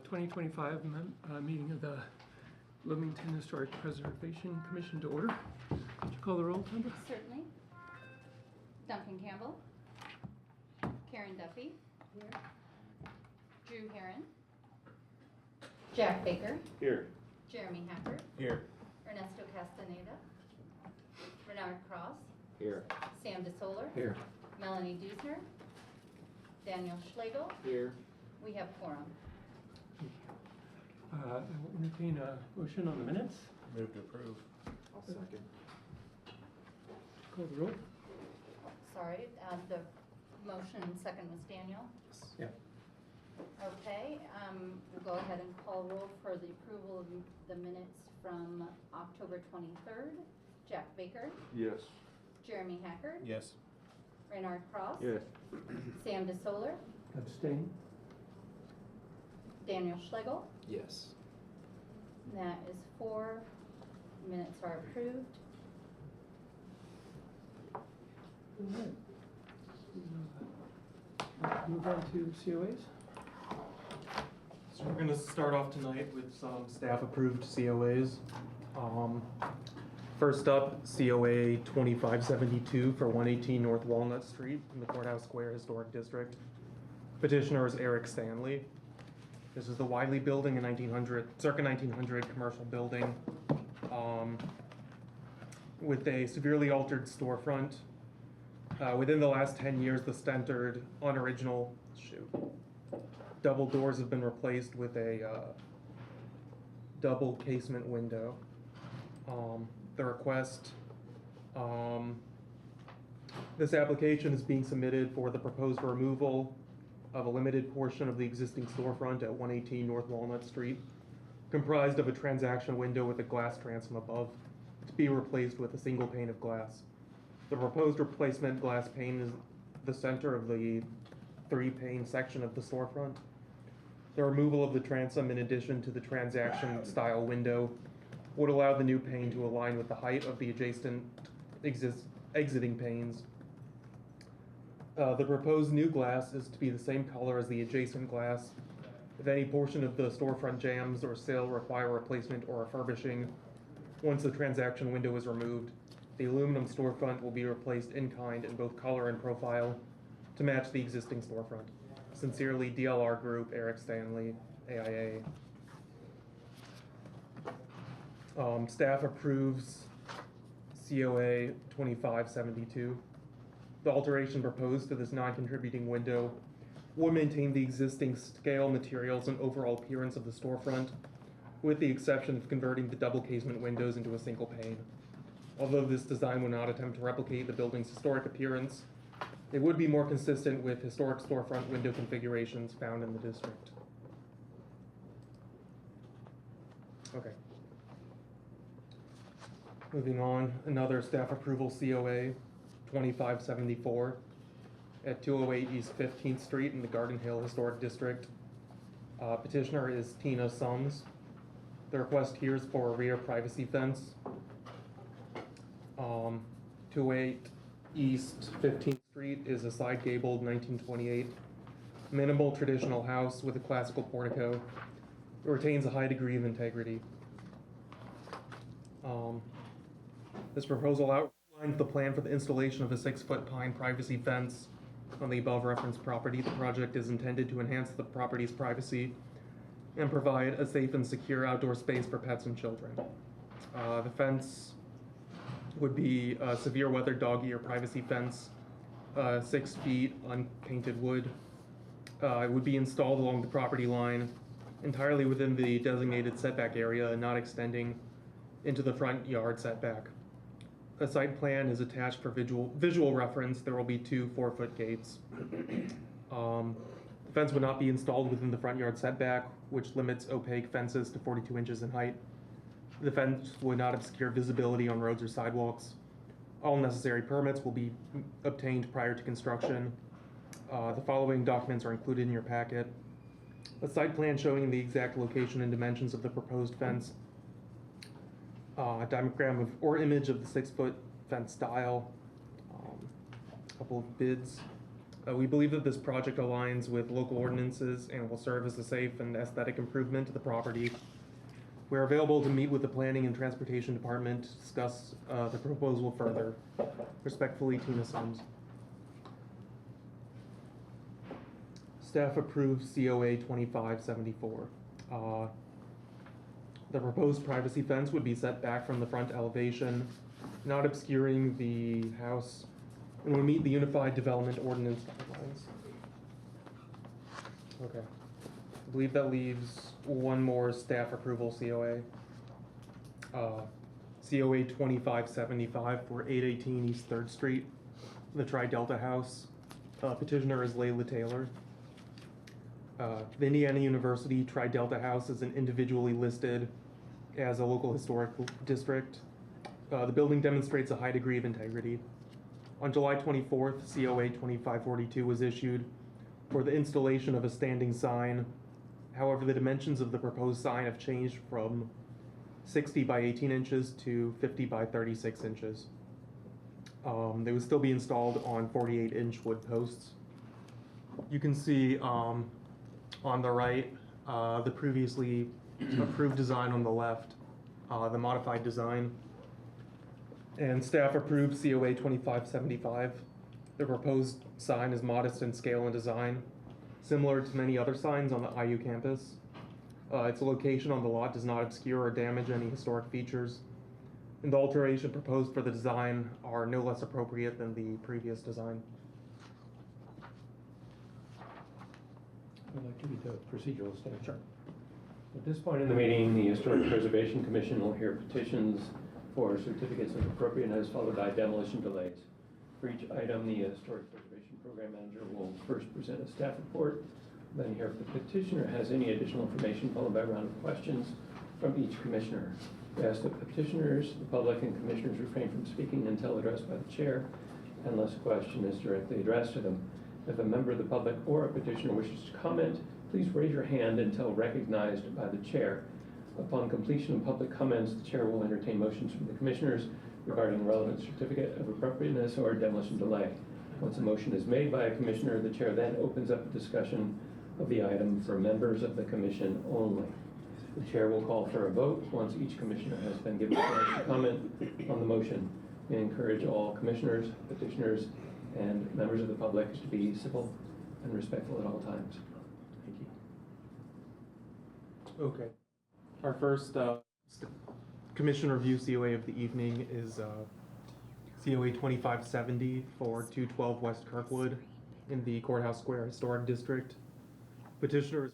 2025 meeting of the Bloomington Historic Preservation Commission to order. Would you call the roll, Tundra? Certainly. Duncan Campbell. Karen Duffy. Here. Drew Herron. Jack Baker. Here. Jeremy Hacker. Here. Ernesto Castaneda. Renard Cross. Here. Sam DeSoler. Here. Melanie Dusner. Daniel Schlegel. Here. We have quorum. I will entertain a motion on the minutes. Move to approve. I'll second. Call the roll. Sorry, the motion and second was Daniel. Yeah. Okay, we'll go ahead and call roll for the approval of the minutes from October 23rd. Jack Baker. Yes. Jeremy Hacker. Yes. Renard Cross. Yes. Sam DeSoler. Abstain. Daniel Schlegel. Yes. That is 4. Minutes are approved. All right. Move on to COAs. So we're going to start off tonight with some staff-approved COAs. First up, COA 2572 for 118 North Walnut Street in the Courthouse Square Historic District. Petitioner is Eric Stanley. This is the Wiley building, a circa 1900 commercial building with a severely altered storefront. Within the last 10 years, the standard unoriginal double doors have been replaced with a double casement window. The request, this application is being submitted for the proposed removal of a limited portion of the existing storefront at 118 North Walnut Street, comprised of a transaction window with a glass transom above, to be replaced with a single pane of glass. The proposed replacement glass pane is the center of the 3-pane section of the storefront. The removal of the transom, in addition to the transaction style window, would allow the new pane to align with the height of the adjacent exiting panes. The proposed new glass is to be the same color as the adjacent glass. If any portion of the storefront jambs or sill require replacement or refurbishing, once the transaction window is removed, the aluminum storefront will be replaced in kind in both color and profile to match the existing storefront. Sincerely, DLR Group, Eric Stanley, AIA. Staff approves COA 2572. The alteration proposed to this non-contributing window would maintain the existing scale, materials, and overall appearance of the storefront, with the exception of converting the double casement windows into a single pane. Although this design would not attempt to replicate the building's historic appearance, it would be more consistent with historic storefront window configurations found in the district. Okay. Moving on, another staff approval COA 2574 at 208 East 15th Street in the Garden Hill Historic District. Petitioner is Tina Sums. The request here is for a rear privacy fence. 208 East 15th Street is a side gabled 1928 minimal traditional house with a classical portico. It retains a high degree of integrity. This proposal outlines the plan for the installation of a 6-foot pine privacy fence on the above referenced property. The project is intended to enhance the property's privacy and provide a safe and secure outdoor space for pets and children. The fence would be a severe weather dog ear privacy fence, 6 feet unpainted wood. It would be installed along the property line, entirely within the designated setback area and not extending into the front yard setback. A site plan is attached for visual reference. There will be 2 4-foot gates. The fence would not be installed within the front yard setback, which limits opaque fences to 42 inches in height. The fence would not obscure visibility on roads or sidewalks. All necessary permits will be obtained prior to construction. The following documents are included in your packet. A site plan showing the exact location and dimensions of the proposed fence. A diagram or image of the 6-foot fence style. A couple of bids. We believe that this project aligns with local ordinances and will serve as a safe and aesthetic improvement to the property. We are available to meet with the Planning and Transportation Department to discuss the proposal further. Respectfully, Tina Sims. Staff approves COA 2574. The proposed privacy fence would be set back from the front elevation, not obscuring the house, and would meet the Unified Development Ordinance guidelines. Okay. I believe that leaves one more staff approval COA. COA 2575 for 818 East 3rd Street, the Tri-Delta House. Petitioner is Layla Taylor. The Indiana University Tri-Delta House is an individually listed as a local historic district. The building demonstrates a high degree of integrity. On July 24th, COA 2542 was issued for the installation of a standing sign. However, the dimensions of the proposed sign have changed from 60 by 18 inches to 50 by 36 inches. They would still be installed on 48-inch wood posts. You can see on the right, the previously approved design on the left, the modified design. And staff approved COA 2575. The proposed sign is modest in scale and design, similar to many other signs on the IU campus. Its location on the lot does not obscure or damage any historic features, and the alteration proposed for the design are no less appropriate than the previous design. I'd like to read the procedural statement. Sure. At this point in the meeting, the Historic Preservation Commission will hear petitions for certificates of appropriateness followed by demolition delays. For each item, the Historic Preservation Program Manager will first present a staff report, then hear if the petitioner has any additional information, followed by a round of questions from each commissioner. We ask that petitioners, the public, and commissioners refrain from speaking until addressed by the chair, unless a question is directly addressed to them. If a member of the public or a petitioner wishes to comment, please raise your hand until recognized by the chair. Upon completion of public comments, the chair will entertain motions from the commissioners regarding relevant certificate of appropriateness or demolition delay. Once a motion is made by a commissioner, the chair then opens up a discussion of the item for members of the commission only. The chair will call for a vote once each commissioner has been given a chance to comment on the motion. We encourage all commissioners, petitioners, and members of the public to be civil and respectful at all times. Thank you. Okay. Our first commission review COA of the evening is COA 2570 for 212 West Kirkwood in the Courthouse Square Historic District. Petitioner is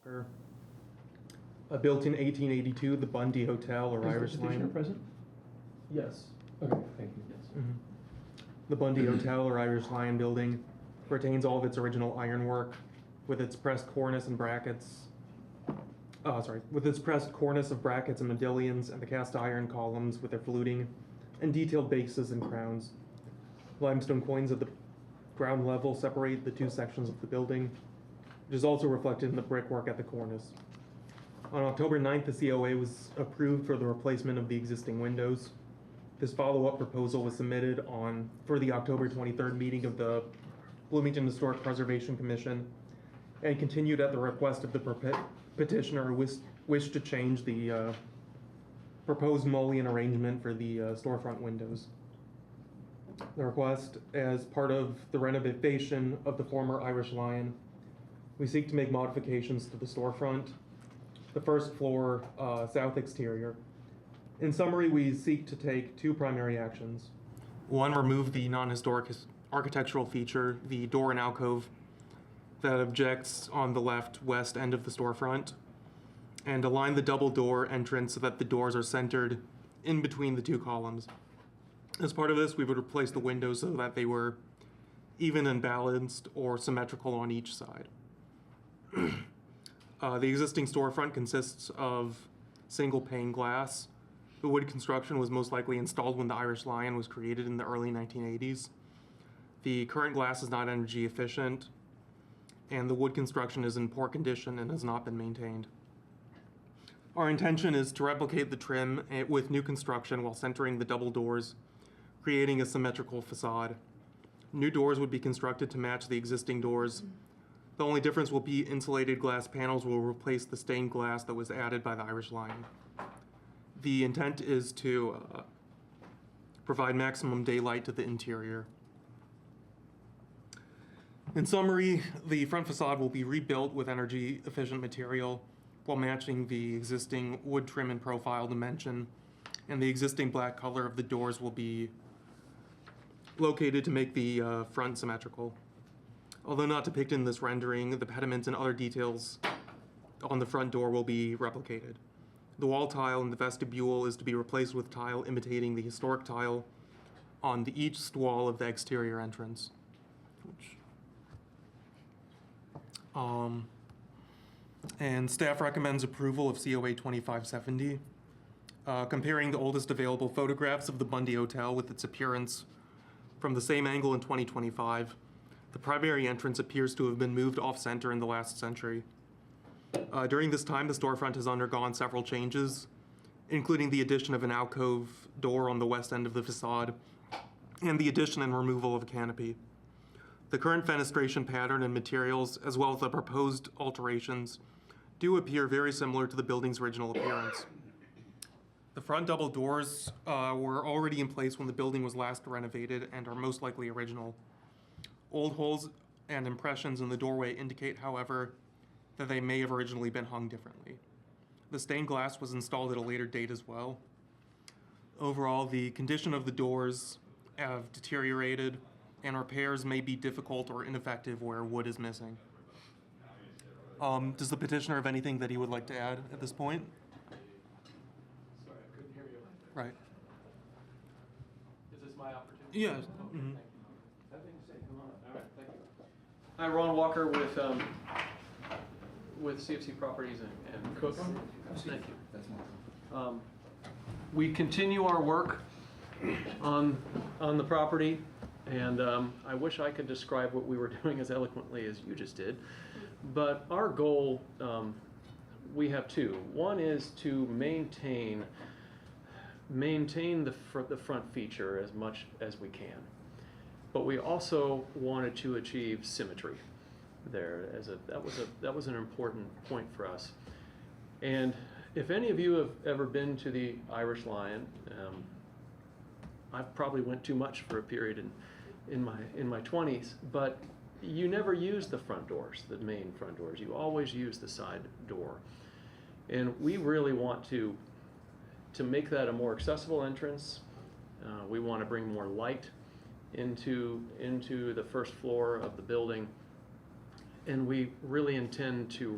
Ron Walker. Built in 1882, the Bundy Hotel or Irish Is the petitioner Lion. present? Yes. Okay, thank you. Yes. The Bundy Hotel or Irish Lion building retains all of its original ironwork with its pressed cornice and brackets. With its pressed cornice of brackets and modillions and the cast iron columns with their fluting and detailed bases and crowns. Limestone coins at the ground level separate the two sections of the building, which is also reflected in the brickwork at the cornice. On October 9th, the COA was approved for the replacement of the existing windows. This follow-up proposal was submitted for the October 23rd meeting of the Bloomington Historic Preservation Commission and continued at the request of the petitioner who wished to change the proposed mullion arrangement for the storefront windows. The request, as part of the renovation of the former Irish Lion, we seek to make modifications to the storefront, the first floor south exterior. In summary, we seek to take two primary actions. One, remove the non-historic architectural feature, the door and alcove that objects on the left west end of the storefront, and align the double door entrance so that the doors are centered in between the two columns. As part of this, we would replace the windows so that they were even and balanced or symmetrical on each side. The existing storefront consists of single pane glass. The wood construction was most likely installed when the Irish Lion was created in the early 1980s. The current glass is not energy efficient, and the wood construction is in poor condition and has not been maintained. Our intention is to replicate the trim with new construction while centering the double doors, creating a symmetrical facade. New doors would be constructed to match the existing doors. The only difference will be insulated glass panels will replace the stained glass that was added by the Irish Lion. The intent is to provide maximum daylight to the interior. In summary, the front facade will be rebuilt with energy efficient material while matching the existing wood trim and profile dimension, and the existing black color of the doors will be located to make the front symmetrical. Although not depicted in this rendering, the pediments and other details on the front door will be replicated. The wall tile in the vestibule is to be replaced with tile imitating the historic tile on the east wall of the exterior entrance. And staff recommends approval of COA 2570. Comparing the oldest available photographs of the Bundy Hotel with its appearance from the same angle in 2025, the primary entrance appears to have been moved off-center in the last century. During this time, the storefront has undergone several changes, including the addition of an alcove door on the west end of the facade and the addition and removal of a canopy. The current fenestration pattern and materials, as well as the proposed alterations, do appear very similar to the building's original appearance. The front double doors were already in place when the building was last renovated and are most likely original. Old holes and impressions in the doorway indicate, however, that they may have originally been hung differently. The stained glass was installed at a later date as well. Overall, the condition of the doors have deteriorated, and repairs may be difficult or ineffective where wood is missing. Does the petitioner have anything that he would like to add at this point? Sorry, I couldn't hear you. Right. Is this my opportunity? Yeah. Okay, Mhm. thank you. Nothing to say, come on. All right, thank you. Hi, Ron Walker with CFC Properties and Cook. Thank you. We continue our work on the property, and I wish I could describe what we were doing as eloquently as you just did. But our goal, we have two. One is to maintain the front feature as much as we can. But we also wanted to achieve symmetry there that was an important point for us. And if any of you have ever been to the Irish Lion, I probably went too much for a period in my 20s, but you never use the front doors, the main front doors. You always use the side door. And we really want to make that a more accessible entrance. We want to bring more light into the first floor of the building. And we really intend to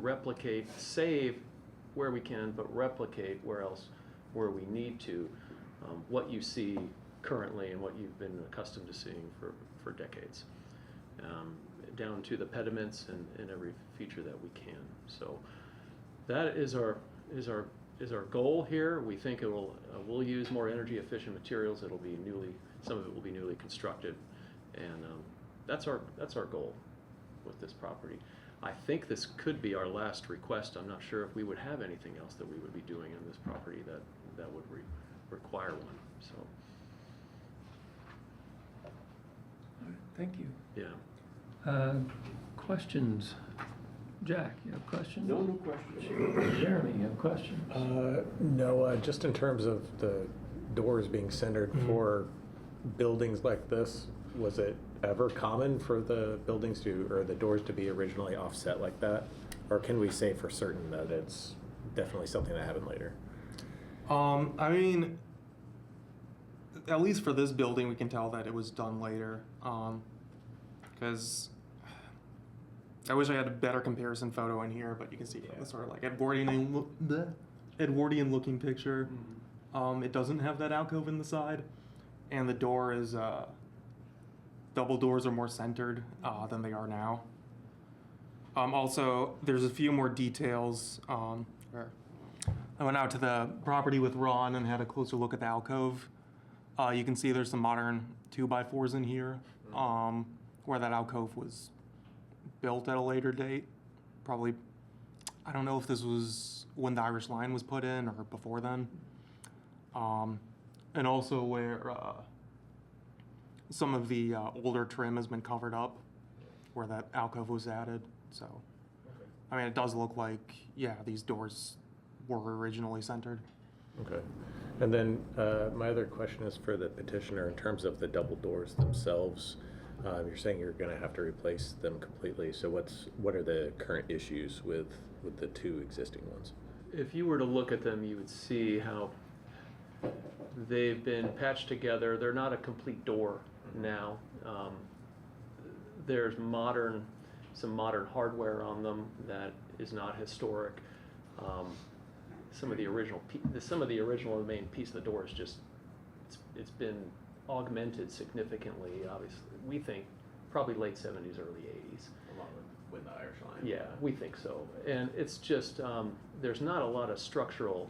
save where we can, but replicate where we need to, what you see currently and what you've been accustomed to seeing for decades, down to the pediments and every feature that we can. So that is our goal here. We think we'll use more energy efficient materials. Some of it will be newly constructed, and that's our goal with this property. I think this could be our last request. I'm not sure if we would have anything else that we would be doing on this property that would require one. So, Thank you. yeah. Questions? Jack, you have questions? No questions. Jeremy, you have questions? No, just in terms of the doors being centered for buildings like this, was it ever common for the buildings or the doors to be originally offset like that? Or can we say for certain that it's definitely something that happened later? I mean, at least for this building, we can tell that it was done later. Because I wish I had a better comparison photo in here, but you can see from the sort of like Edwardian looking picture. It doesn't have that alcove in the side, and the door is double doors are more centered than they are now. Also, there's a few more details. Where I went out to the property with Ron and had a closer look at the alcove. You can see there's some modern 2x4s in here, where that alcove was built at a later date. Probably, I don't know if this was when the Irish Lion was put in or before then. And also where some of the older trim has been covered up where that alcove was added. So, I mean, it does look like, yeah, these doors were originally centered. Okay. And then my other question is for the petitioner in terms of the double doors themselves. You're saying you're going to have to replace them completely. So what are the current issues with the two existing ones? If you were to look at them, you would see how they've been patched together. They're not a complete door now. There's some modern hardware on them that is not historic. Some of the original main piece of the door is just, it's been augmented significantly, obviously. We think probably late 70s, early 80s. Along with the Irish line. Yeah, we think so. And it's just, there's not a lot of structural,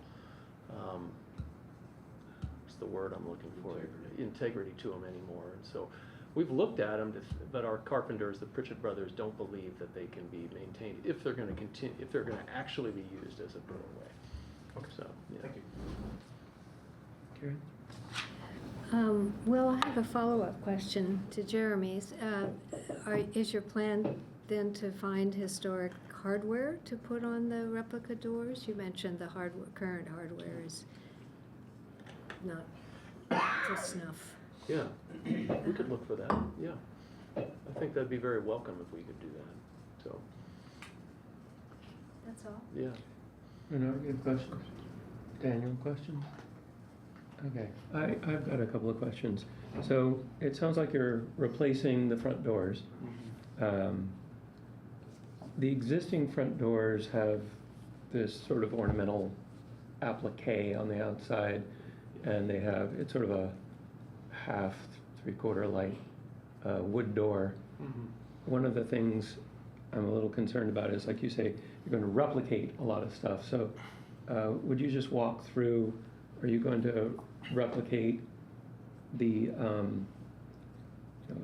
what's the word I'm looking for? Integrity to them anymore. And so we've looked at them, but our carpenters, the Pritchett brothers, don't believe that they can be maintained if they're going to continue, if they're going to actually be used as a doorway. Okay. So, yeah. Thank you. Karen? Well, I have a follow-up question to Jeremy's. Is your plan then to find historic hardware to put on the replica doors? You mentioned the current hardware is not to snuff. Yeah, we could look for that, yeah. I think that'd be very welcome if we could do that, so, That's all. yeah. Bernard, you have questions? Daniel, questions? Okay, I've got a couple of questions. So it sounds like you're replacing the front doors. The existing front doors have this sort of ornamental applique on the outside, and they have, it's sort of a half, three-quarter light wood door. One of the things I'm a little concerned about is, like you say, you're going to replicate a lot of stuff. So would you just walk through, are you going to replicate the,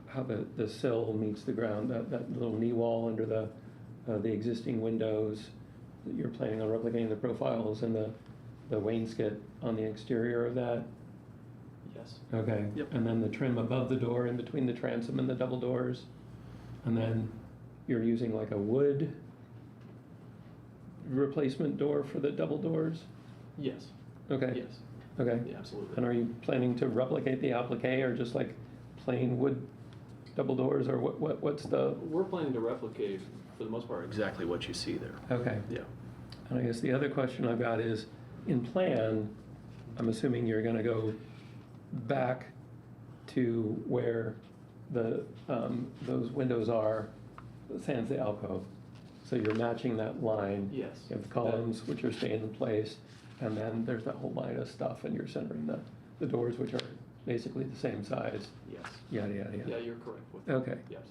how the sill meets the ground, that little knee wall under the existing windows? You're planning on replicating the profiles and the wainscot on the exterior of that? Yes. Okay. Yep. And then the trim above the door in between the transom and the double doors? And then you're using like a wood replacement door for the double doors? Yes. Okay. Yes. Okay. Yeah, absolutely. And are you planning to replicate the applique or just like plain wood double doors, or what's the? We're planning to replicate, for the most part, exactly what you see there. Okay. Yeah. And I guess the other question I've got is, in plan, I'm assuming you're gonna go back to where those windows are, sans the alcove. So you're matching that line. Yes. You have the columns, which are staying in place, and then there's that whole line of stuff, and you're centering the doors, which are basically the same size. Yes. Yada, yada, yada. Yeah, you're correct with that. Okay. Yes.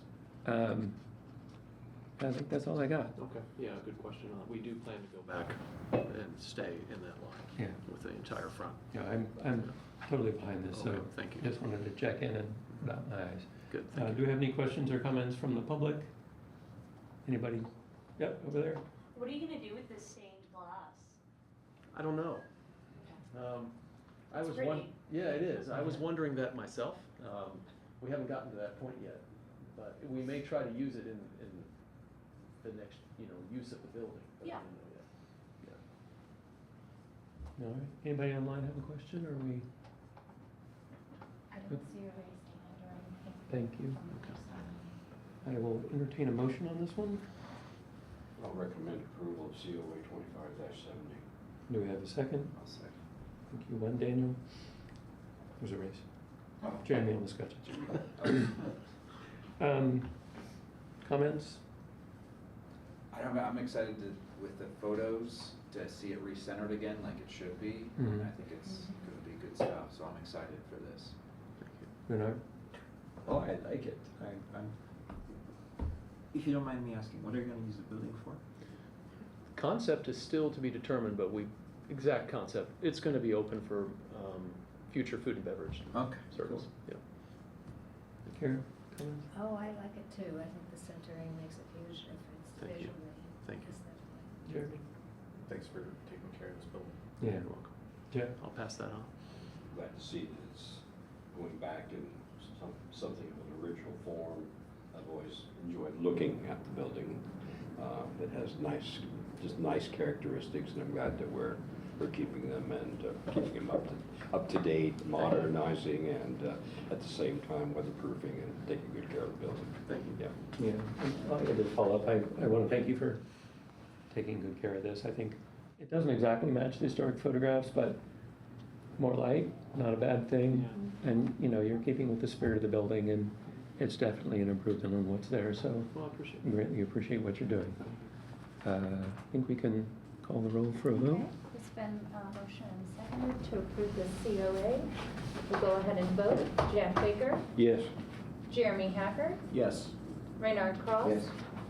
I think that's all I got. Okay, yeah, good question. We do plan to go back and stay in that line. Yeah. With the entire front. Yeah, I'm totally behind this, so Okay, thank you. just wanted to check in and dot my i's. Good, thank you. Do we have any questions or comments from the public? Anybody? Yep, over there. What are you gonna do with this stained glass? I don't know. I It's was pretty. yeah, it is. I was wondering that myself. We haven't gotten to that point yet, but we may try to use it in the next, use of the building. But Yeah. I don't know yet. Yeah. All right. Anybody online have a question, or we? I don't see a raised hand or anything. Thank you. I will entertain a motion on this one. I'll recommend approval of COA 25-70. Do we have a second? I'll second. Thank you, Len. Daniel? There's a race. Jeremy on the scotch. Comments? I'm excited with the photos to see it recentered again like it should be. Mhm. I think it's going to be good stuff, so I'm excited for this. Bernard? Oh, I like it. I'm. If you don't mind me asking, what are you going to use the building for? Concept is still to be determined, but exact concept, it's going to be open for future food and beverage Okay. service. Yeah. Karen? Comments? Oh, I like it too. I think the centering makes a huge difference Thank you. visually. Thank you. aesthetically. Jeremy? Thanks for taking care of this building. Yeah. You're welcome. Jeff? I'll pass that on. Glad to see that it's going back and something of an original form. I've always enjoyed looking at the building. It has just nice characteristics, and I'm glad that we're keeping them and keeping them up to date, modernizing, and at the same time weatherproofing and taking good care of the building. Thank you. Yeah. Yeah, I did follow up. I want to thank you for taking good care of this. I think it doesn't exactly match the historic photographs, but more light, not a bad thing. And, you know, you're keeping with the spirit of the building, and it's definitely an improvement on what's there, so Well, I appreciate I it. greatly appreciate what you're doing. I think we can call the roll for a vote. Okay, it's been motion and seconded to approve the COA. We'll go ahead and vote. Jack Baker, Yes. Jeremy Hacker, Yes. Reynard Cross, Yes.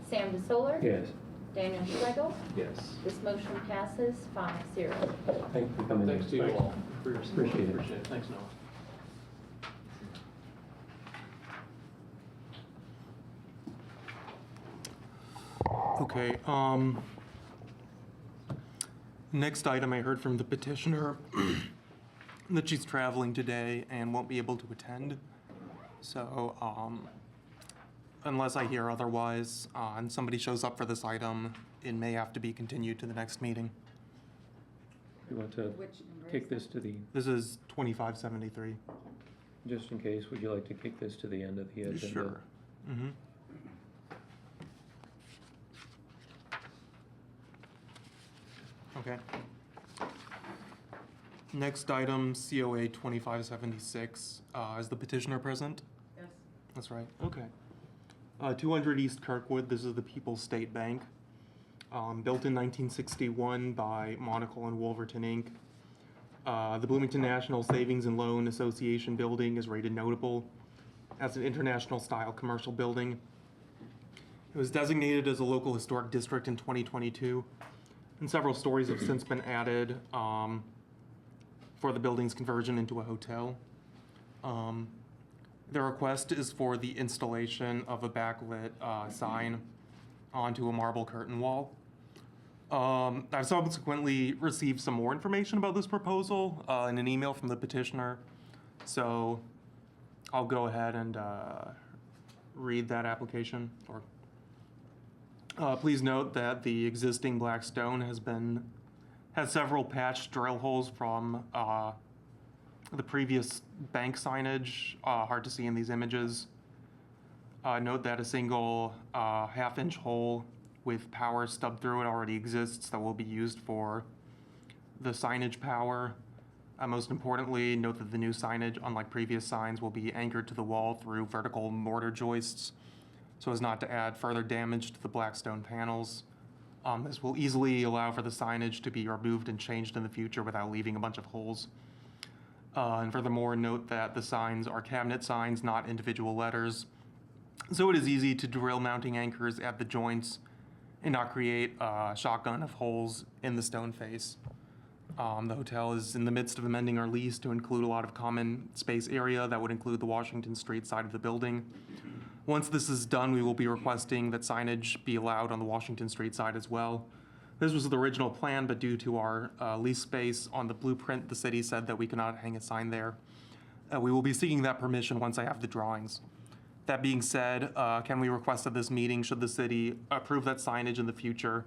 Sam DeSoler, Yes. Daniel Schlegel. Yes. This motion passes 5-0. Thank you for coming in. Thanks to you all for your support. Appreciate it. Appreciate it. Thanks, Noah. Okay, next item, I heard from the petitioner that she's traveling today and won't be able to attend. So, unless I hear otherwise, and somebody shows up for this item, it may have to be continued to the next meeting. You want to Which number kick is this to the, This is 2573. just in case, would you like to kick this to the end of the agenda? Sure. Mm-hmm. Okay. Next item, COA 2576. Is the petitioner present? Yes. That's right. Okay. 200 East Kirkwood. This is the People's State Bank. Built in 1961 by Monocle and Wolverton Inc. The Bloomington National Savings and Loan Association building is rated notable as an international style commercial building. It was designated as a local historic district in 2022, and several stories have since been added for the building's conversion into a hotel. The request is for the installation of a backlit sign onto a marble curtain wall. I've subsequently received some more information about this proposal in an email from the petitioner, so I'll go ahead and read that application. Please note that the existing black stone has several patched drill holes from the previous bank signage, hard to see in these images. Note that a single half-inch hole with power stubbed through it already exists that will be used for the signage power. Most importantly, note that the new signage, unlike previous signs, will be anchored to the wall through vertical mortar joists so as not to add further damage to the black stone panels. This will easily allow for the signage to be removed and changed in the future without leaving a bunch of holes. And furthermore, note that the signs are cabinet signs, not individual letters. So it is easy to drill mounting anchors at the joints and not create a shotgun of holes in the stone face. The hotel is in the midst of amending our lease to include a lot of common space area that would include the Washington Street side of the building. Once this is done, we will be requesting that signage be allowed on the Washington Street side as well. This was the original plan, but due to our lease space on the blueprint, the city said that we could not hang a sign there. We will be seeking that permission once I have the drawings. That being said, can we request at this meeting, should the city approve that signage in the future,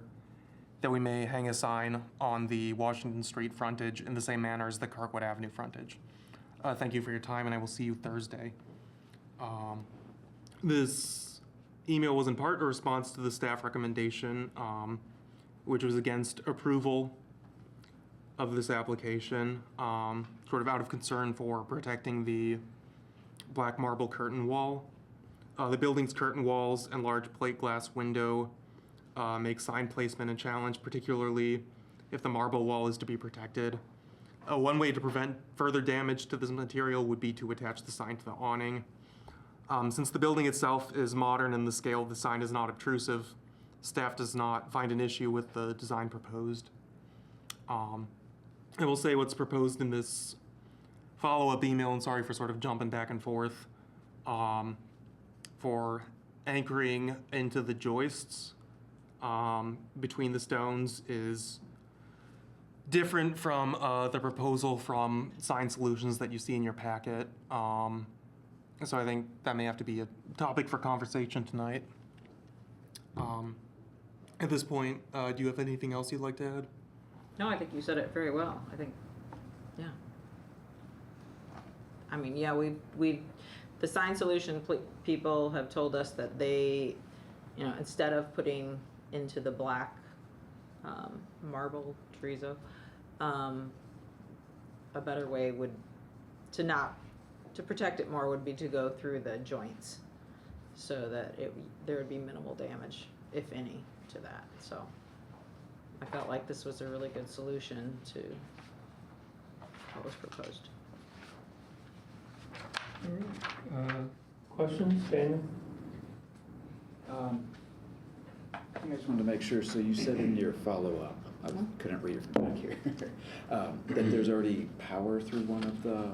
that we may hang a sign on the Washington Street frontage in the same manner as the Kirkwood Avenue frontage? Thank you for your time, and I will see you Thursday. This email was in part a response to the staff recommendation, which was against approval of this application, sort of out of concern for protecting the black marble curtain wall. The building's curtain walls and large plate glass window make sign placement a challenge, particularly if the marble wall is to be protected. One way to prevent further damage to this material would be to attach the sign to the awning. Since the building itself is modern and the scale of the sign is not obtrusive, staff does not find an issue with the design proposed. I will say what's proposed in this follow-up email, and sorry for sort of jumping back and forth, for anchoring into the joists between the stones is different from the proposal from Sign Solutions that you see in your packet. So I think that may have to be a topic for conversation tonight. At this point, do you have anything else you'd like to add? No, I think you said it very well. I think, yeah. I mean, yeah, the sign solution people have told us that they, instead of putting into the black marble terrazzo, a better way to protect it more would be to go through the joints so that there would be minimal damage, if any, to that. So I felt like this was a really good solution to what was proposed. All right. Questions, Daniel? I just wanted to make sure, so you said in your follow-up, I couldn't read it from back here, that there's already power through one of the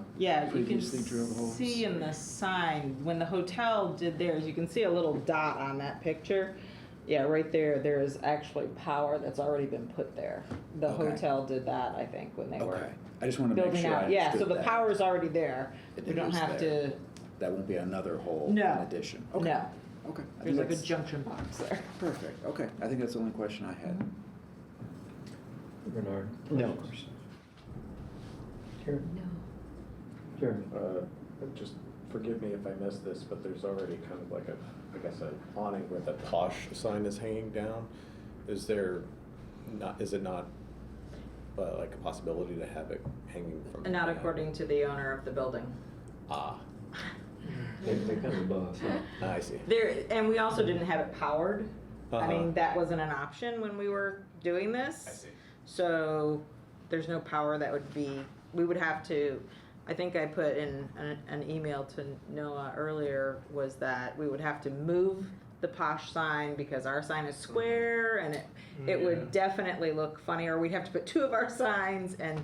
previously drilled holes? See in the sign, when the hotel did theirs, you can see a little dot on that picture. Yeah, right there, there's actually power that's already been put there. The Okay. hotel did that, I think, when they were Okay, I just wanted to make building sure I out. Yeah, so understood the that. power's already there. It We don't is have there. to, That won't be another hole in No. addition? Okay. no, Okay. I there's think like a that's junction box there. Perfect, okay. I think that's the only question I had. Bernard? No. Karen? No. Jeremy? Just forgive me if I missed this, but there's already kind of like I guess an awning where the posh sign is hanging down. Is it not like a possibility to have it hanging from? And not according to the owner of the building. Ah, They kind of boss, huh? I see. And we also didn't have it powered. I Uh-huh. mean, that wasn't an option when we were doing this. I see. So there's no power that we would have to, I think I put in an email to Noah earlier, was that we would have to move the posh sign because our sign is square and it would definitely look funny, or we'd have to put two of our signs. And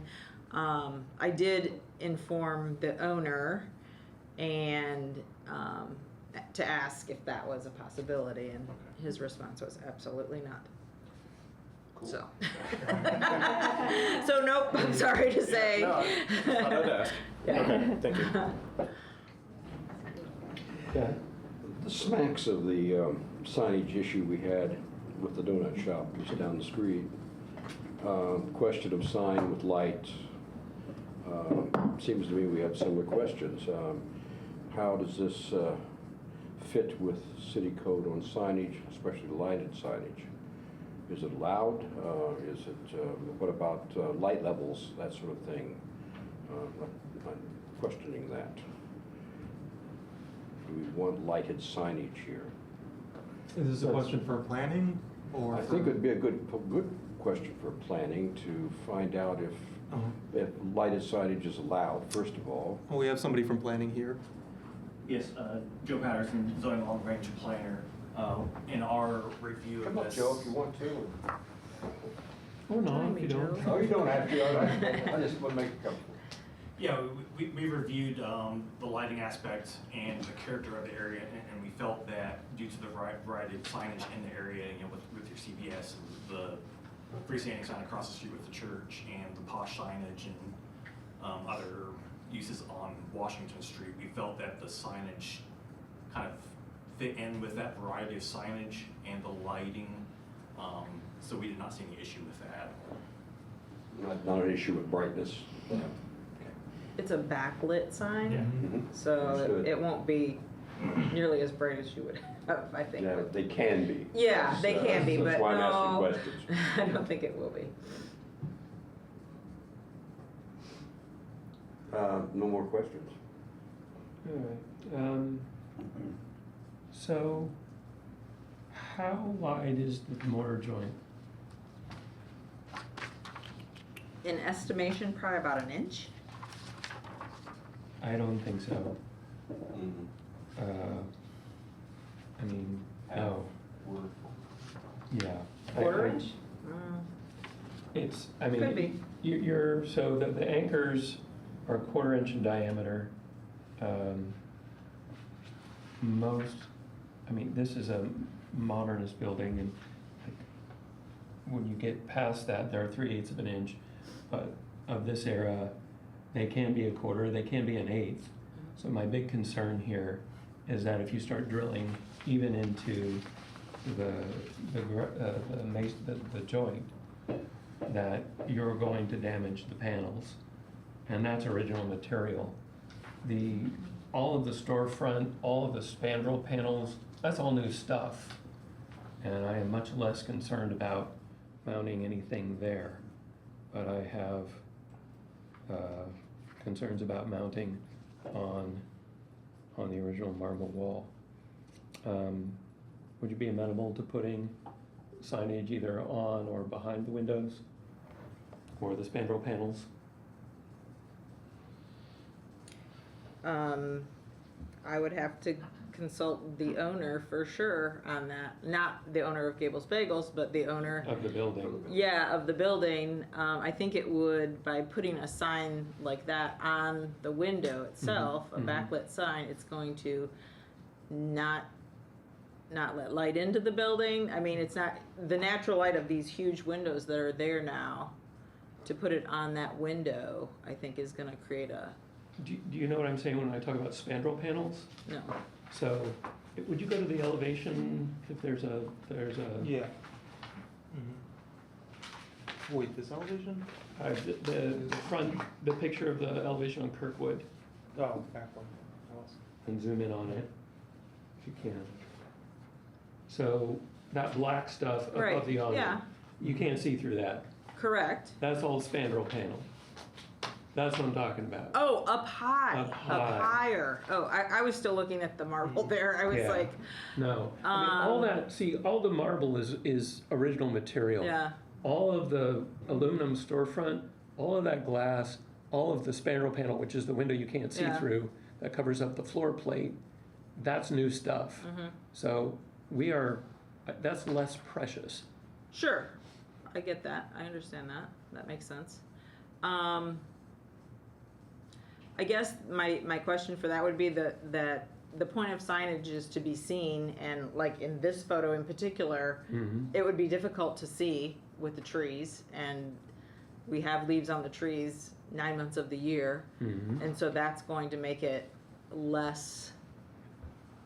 I did inform the owner and to ask if that was a possibility, and his response was absolutely not. So, so nope, I'm sorry to say. No, I thought I'd ask. Yeah. Okay, thank you. Yeah. The smacks of the signage issue we had with the donut shop just down the street. Question of sign with light. Seems to me we have similar questions. How does this fit with city code on signage, especially lighted signage? Is it allowed? What about light levels, that sort of thing? I'm questioning that. Do we want lighted signage here? Is this a question for planning or? I think it'd be a good question for planning to find out if lighted signage is allowed, first of all. Well, we have somebody from planning here. Yes, Joe Patterson, zoning long range planner. In our review of this. Joe, if you want to. Or not, Join if me, you don't. Joe. Oh, you don't have to. I just want to make it comfortable. Yeah, we reviewed the lighting aspect and the character of the area, and we felt that due to the variety of signage in the area, with your CVS, and the freestanding sign across the street with the church, and the posh signage, and other uses on Washington Street, we felt that the signage kind of fit in with that variety of signage and the lighting, so we did not see any issue with that. Not an issue with brightness. Yeah. It's a backlit sign, Yeah. Mhm. so Understood. it won't be nearly as bright as you would have, I think. Yeah, they can be. Yeah, they can be, but That's why I'm asking no, questions. I don't think it will be. No more questions. All right. So, how wide is the mortar joint? In estimation, probably about an inch. I don't think so. I mean, no. Yeah. Quarter inch? It's, I mean. Could be. So the anchors are 1/4 inch in diameter. This is a modernist building, and when you get past that, they're 3/8 of an inch. But of this era, they can be 1/4, they can be an 1/8. So my big concern here is that if you start drilling even into the joint, that you're going to damage the panels, and that's original material. All of the storefront, all of the spandrel panels, that's all new stuff. And I am much less concerned about mounting anything there. But I have concerns about mounting on the original marble wall. Would you be amenable to putting signage either on or behind the windows or the spandrel panels? I would have to consult the owner for sure on that. Not the owner of Gables Bagels, but the owner. Of the building. Yeah, of the building. I think it would, by putting a sign like that on the window itself, a backlit sign, it's going to not let light into the building. I mean, it's not, the natural light of these huge windows that are there now, to put it on that window, I think is gonna create a, Do you know what I'm saying when I talk about spandrel panels? no. So, would you go to the elevation if there's a? Yeah. Wait, this elevation? The front, the picture of the elevation on Kirkwood, Oh, back one. and zoom in on it, if you can. So, that black stuff Right, above the awning, yeah. you can't see through that. Correct. That's all spandrel panel. That's what I'm talking about. Oh, up high. Up high. Higher. Oh, I was still looking at the marble there. I was Yeah. like, No, I mean, all that, see, all the marble is original material. yeah, All of the aluminum storefront, all of that glass, all of the spandrel panel, which is the window you can't see Yeah. through, that covers up the floor plate, that's new stuff. So that's less precious. sure. I get that. I understand that. That makes sense. I guess my question for that would be that the point of signage is to be seen, and like in this photo in particular, it would be difficult to see with the trees, and we have leaves on the trees 9 months of the year, and so that's going to make it less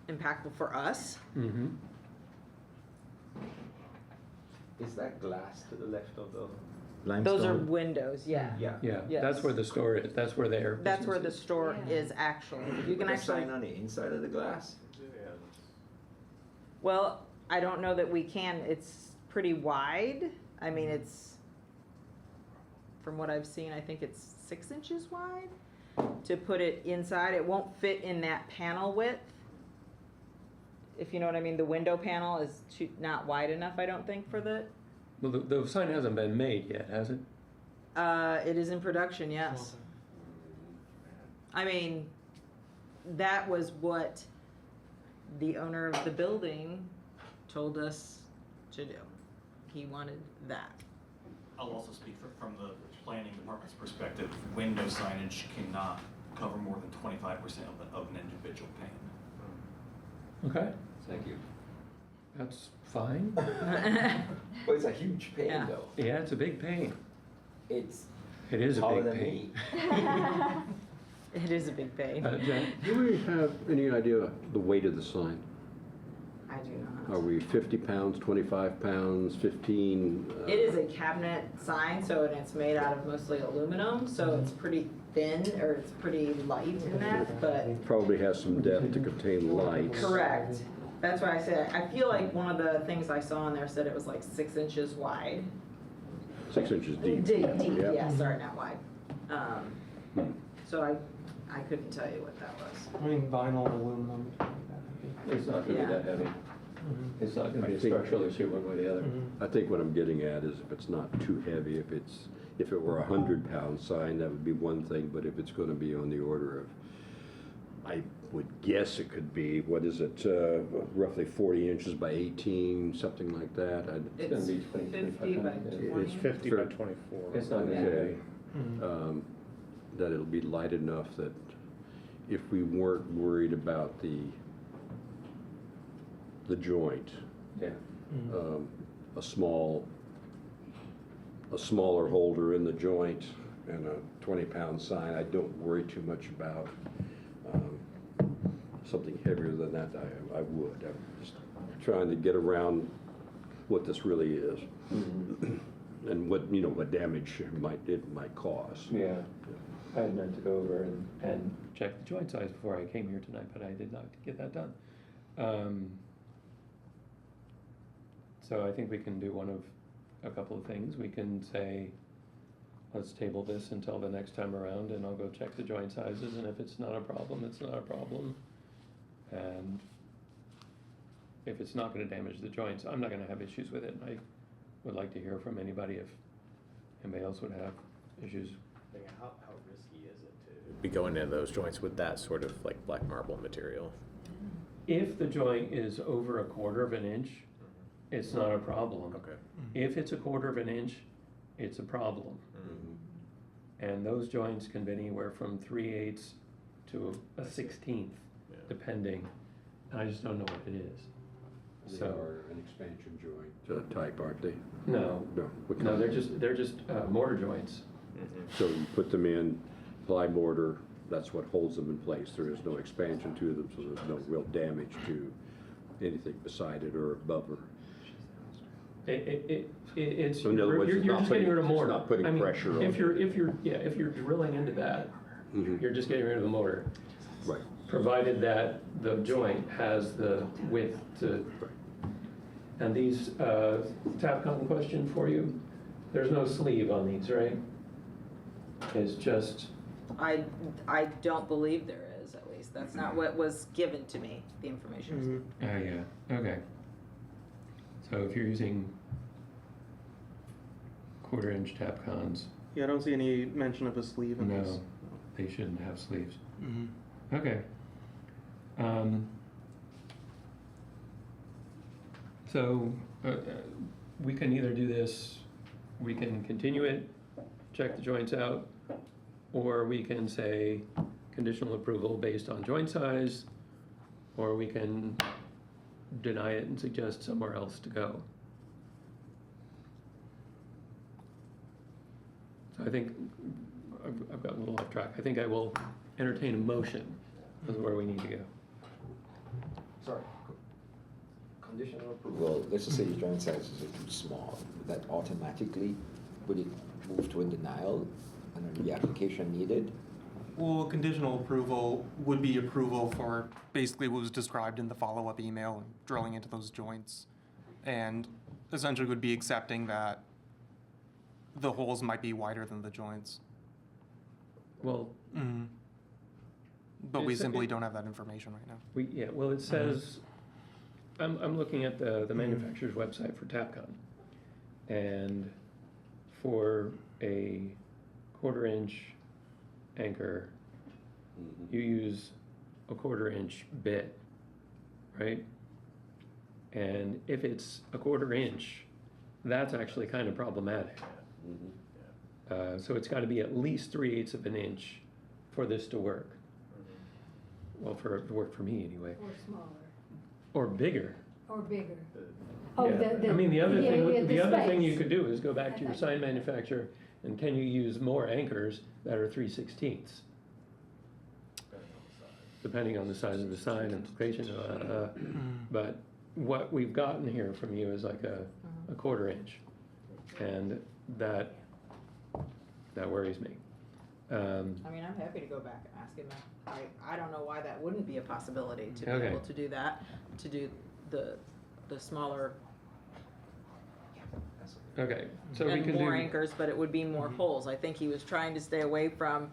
impactful for us. Is that glass to the left of the Those limestone? are windows, yeah. Yeah. Yeah, Yes. that's where the store is, that's where their That's where the business is. store Yeah. is actually. You can Put a actually, sign on the inside of the glass? well, I don't know that we can. It's pretty wide. I mean, it's, from what I've seen, I think it's 6 inches wide. To put it inside, it won't fit in that panel width. If you know what I mean, the window panel is not wide enough, I don't think, for the, Well, the sign hasn't been made yet, has it? it is in production, yes. I mean, that was what the owner of the building told us to do. He wanted that. I'll also speak from the planning department's perspective, window signage cannot cover more than 25% of an individual pane. Okay, Thank you. that's fine. Well, it's a huge pane Yeah. though. Yeah, it's a big pain. It's It is a taller big than pain. me. It is a big pain. Jen? Do we have any idea the weight of the sign? I do Are not. we 50 pounds, 25 pounds, 15? It is a cabinet sign, so and it's made out of mostly aluminum, so it's pretty thin, or it's pretty light in that, but Probably has some depth to contain lights. correct. That's why I said, I feel like one of the things I saw in there said it was like 6 inches wide. 6 inches deep. Deep, Yep. yeah, sorry, not wide. So I couldn't tell you what that was. I mean, vinyl, aluminum. It's not gonna be that heavy. It's not gonna be a I think- structural issue one way or the other. I think what I'm getting at is if it's not too heavy, if it were a 100-pound sign, that would be one thing, but if it's gonna be on the order of, I would guess it could be, what is it, roughly 40 inches by 18, something like that. It's gonna be 20, 50 by 25 20. It's 50 by 24. It's not gonna Okay. be. That it'll be light enough that if we weren't worried about the joint, Yeah. a smaller holder in the joint and a 20-pound sign, I don't worry too much about something heavier than that, I would. I'm just trying to get around what this really is. And what damage it might cause. Yeah. I had meant to go over and check the joint size before I came here tonight, but I did not get that done. So I think we can do one of a couple of things. We can say, let's table this until the next time around, and I'll go check the joint sizes, and if it's not a problem, it's not a problem. And if it's not gonna damage the joints, I'm not gonna have issues with it. I would like to hear from anybody if anybody else would have issues. How risky is it to be going into those joints with that sort of like black marble material? If the joint is over 1/4 of an inch, it's not a problem. Okay. If it's 1/4 of an inch, it's a problem. And those joints can be anywhere from 3/8 to a 1/16, Yeah. depending. And I just don't know what it is. They So, are an expansion joint type, aren't they? no, No. What no, kind? they're just mortar joints. So you put them in, ply mortar, that's what holds them in place. There is no expansion to them, so there's no real damage to anything beside it or above her. It's, So in other words, you're it's not just getting rid of putting- it's mortar. not putting I mean, pressure on if it. you're drilling into that, Mhm. you're just getting rid of the motor, Right. provided that the joint has the width to. And these, Tapcon question for you, there's no sleeve on these, right? It's just, I don't believe there is, at least. That's not what was given to me, the information was given. oh yeah, okay. So if you're using 1/4 inch Tapcons, Yeah, I don't see any mention of a sleeve in this. no, they shouldn't have sleeves. Mhm. Okay. So, we can either do this, we can continue it, check the joints out, or we can say conditional approval based on joint size, or we can deny it and suggest somewhere else to go. So I think, I've gotten a little off track. I think I will entertain a motion, is where we need to go. Sorry. Conditional approval, let's just say your joint sizes are too small, would that automatically, would it move to a denial and then reapplication needed? Well, conditional approval would be approval for basically what was described in the follow-up email, and drilling into those joints. And essentially would be accepting that the holes might be wider than the joints. Well, But we It's- simply it- don't have that information right now. well, it says, I'm looking at the manufacturer's website for Tapcon. And for a 1/4 inch anchor, you use a 1/4 inch bit, right? And if it's a 1/4 inch, that's actually kind of problematic. So it's gotta be at least 3/8 of an inch for this to work. Well, for it to work for me anyway. Or smaller, Or bigger. or bigger. Yeah. I mean, the other thing, the other thing you space. could do is go back to your sign manufacturer, and can you use more anchors that are 3/16? Depending on the size of the sign and location, but what we've gotten here from you is like a 1/4 inch. And that worries me. I mean, I'm happy to go back and ask him. I don't know why that wouldn't be a possibility to be Okay. able to do that, to do the smaller Okay, so we and can more do. anchors, but it would be more holes. I think he was trying to stay away from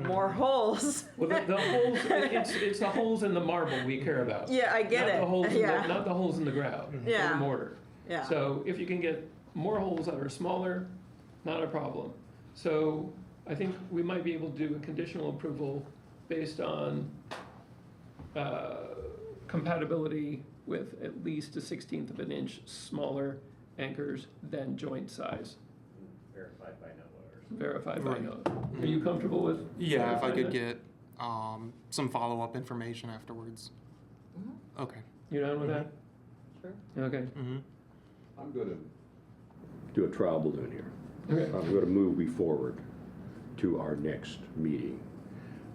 more holes. Well, the holes, it's the holes in the marble we care about. Yeah, I get Not it. the holes in Yeah. not the holes in the ground, or Yeah. the mortar. Yeah. So if you can get more holes that are smaller, not a problem. So I think we might be able to do a conditional approval based on compatibility with at least a 1/16 of an inch smaller anchors than joint size, Verified by no others. verified by Right. note. Are you comfortable with? Yeah, if I verifying could that? get some follow-up information afterwards. Okay. You down with that? Sure. Okay. I'm gonna do a trial balloon here. Okay. I'm gonna move me forward to our next meeting.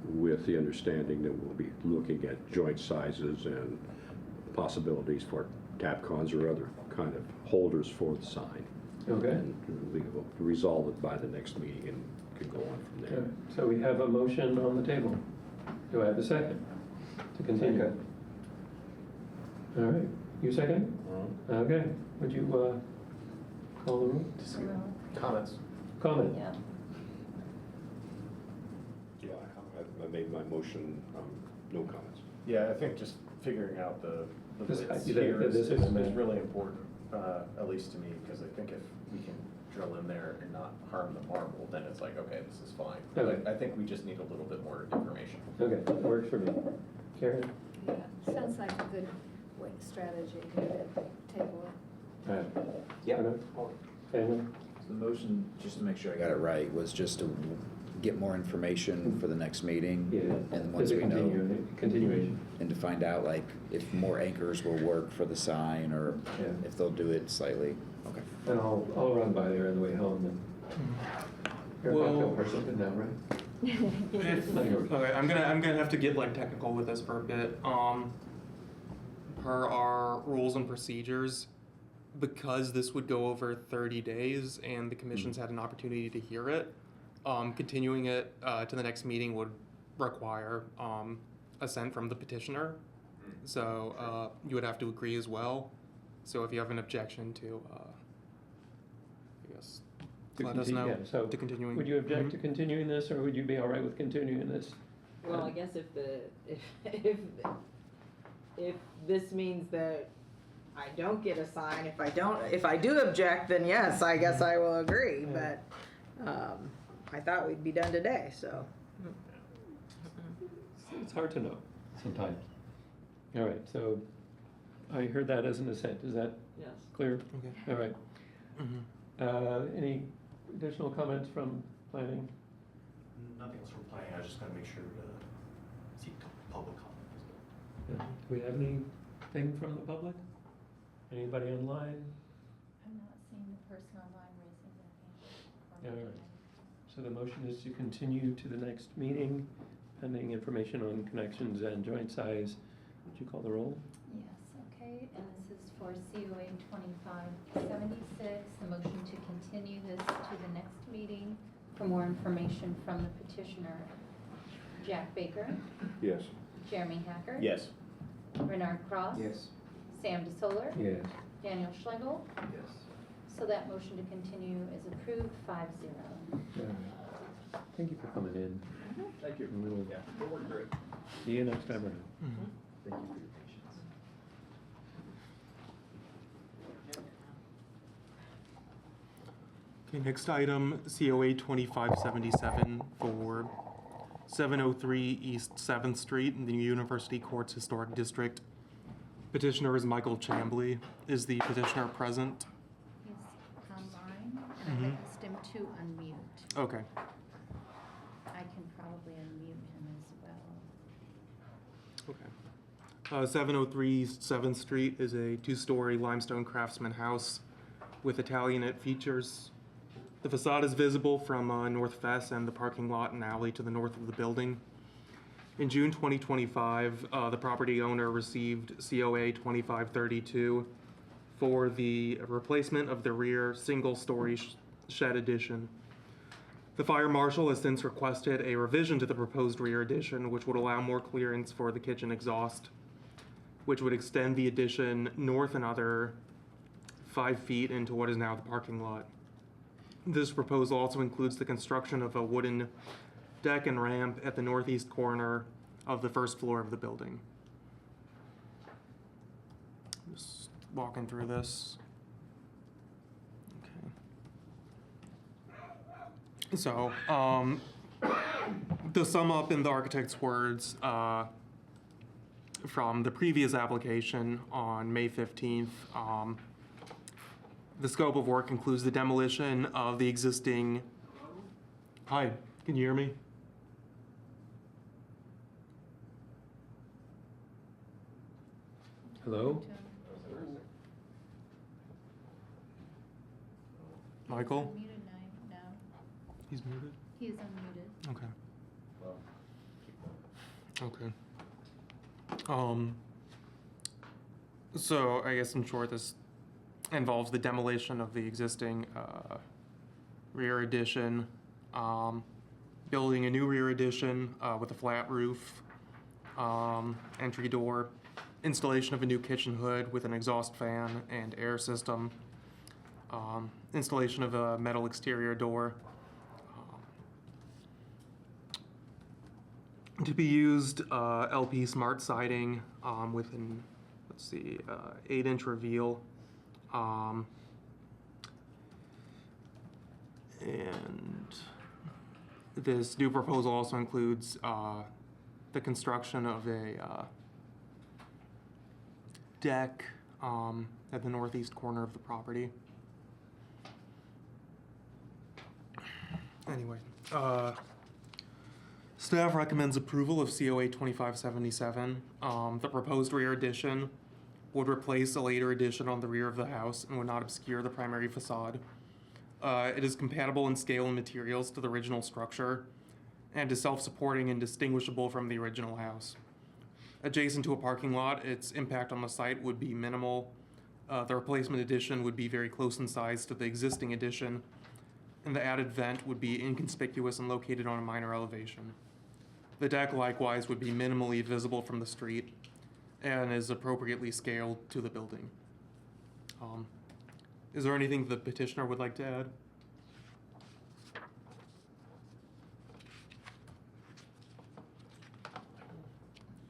with the understanding that we'll be looking at joint sizes and possibilities for Capcons or other kind of holders for the sign. Okay. And we will resolve it by the next meeting and can go on from there. Okay. So we have a motion on the table. Do I have a second to continue? All right, you second? Okay, would you call the roll? Comments? Comment? Yeah. Yeah, I made my motion, no comments. Yeah, I think just figuring out the This- widths you think here that is this is- really important, at least to me, because I think if we can drill in there and not harm the marble, then it's like, okay, this is fine. But Okay. I think we just need a little bit more information. Okay, that works for me. Karen? Yeah, sounds like a good strategy to table it. All right. Yeah. Daniel? So the motion, just to make sure I got it right, was just to get more information for the next meeting? Yeah. And once Is it we know, continuation. and to find out like if more anchors will work for the sign or Yeah. if they'll do it slightly. Okay. And I'll run by there on the way home and you're a Well- cocktail person good now, right? Okay, I'm gonna have to get like technical with this for a bit. Per our rules and procedures, because this would go over 30 days and the commission's had an opportunity to hear it, continuing it to the next meeting would require assent from the petitioner. So you would have to agree as well. So if you have an objection to, I guess, To let us continue, know yeah, so to continuing. Would you object to Mhm. continuing this, or would you be all right with continuing this? Well, I guess if this means that I don't get a sign, if I do object, then yes, I guess I will agree, Yeah. but, I thought we'd be done today, so. It's hard to know sometimes. All right, so I heard that as an assent. Is that Yes. clear? Okay. All right. Mhm. Any additional comments from planning? Nothing else from planning, I was just gonna make sure to seek public comment as well. Do we have anything from the public? Anybody online? I'm not seeing the person online raising their hand. All right. So the motion is to continue to the next meeting, pending information on connections and joint size. Would you call the roll? Yes, okay, and this is for COA 2576, the motion to continue this to the next meeting for more information from the petitioner. Jack Baker, Yes. Jeremy Hacker. Yes. Renard Cross. Yes. Sam DeSoler. Yes. Daniel Schlegel. Yes. So that motion to continue is approved 5-0. Thank you for coming in. Thank you. And we'll Yeah, that worked great. see you next time around. Mhm. Thank you for your patience. Okay, next item, COA 2577 for 703 East 7th Street in the University Courts Historic District. Petitioner is Michael Chambly. Is the petitioner present? He's online, and I asked him to unmute. Okay. I can probably unmute him as well. Okay. 703 East 7th Street is a two-story limestone craftsman house with Italianate features. The facade is visible from North Fess and the parking lot and alley to the north of the building. In June 2025, the property owner received COA 2532 for the replacement of the rear single-story shed addition. The fire marshal has since requested a revision to the proposed rear addition, which would allow more clearance for the kitchen exhaust, which would extend the addition north another 5 feet into what is now the parking lot. This proposal also includes the construction of a wooden deck and ramp at the northeast corner of the first floor of the building. Just walking through this. Okay. So, to sum up in the architect's words, from the previous application on May 15th, the scope of work includes the demolition of the existing. Hi, can you hear me? Hello? Michael? Unmuted now. He's muted? He is unmuted. Okay. Okay. So I guess in short, this involves the demolition of the existing rear addition, building a new rear addition with a flat roof, entry door, installation of a new kitchen hood with an exhaust fan and air system, installation of a metal exterior door. To be used, LP smart siding with an, 8-inch reveal. And this new proposal also includes the construction of a deck at the northeast corner of the property. Anyway, staff recommends approval of COA 2577. The proposed rear addition would replace a later addition on the rear of the house and would not obscure the primary facade. It is compatible in scale and materials to the original structure and is self-supporting and distinguishable from the original house. Adjacent to a parking lot, its impact on the site would be minimal. The replacement addition would be very close in size to the existing addition, and the added vent would be inconspicuous and located on a minor elevation. The deck likewise would be minimally visible from the street and is appropriately scaled to the building. Is there anything the petitioner would like to add?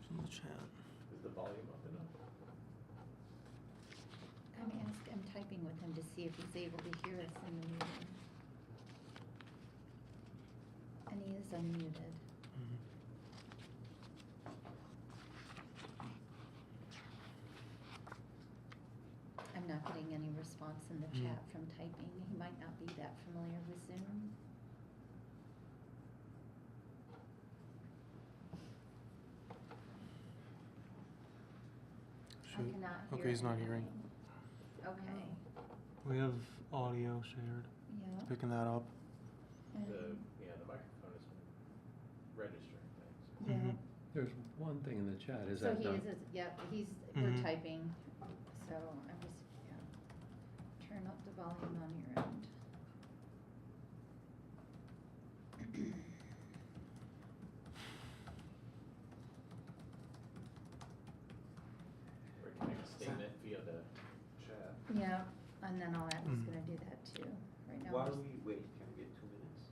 In the chat. Is the volume up enough? I'm typing with him to see if he's able to hear us in the meeting. And he is unmuted. I'm not getting any response in the chat from typing. He might not be that familiar with Zoom. I cannot hear. Okay, he's not hearing. Okay, We have audio shared. yeah. Picking that up. And- The microphone is registering things. Yeah. Mhm. There's one thing in the chat, is So that he done? is, yeah, we're Mhm. typing, so I'm just, yeah. Turn up the volume on your end. Or you can make a statement via the chat. Yeah, and then I'll add, he's Mm. gonna do that too, right now. While we're s- we wait, can we get 2 minutes?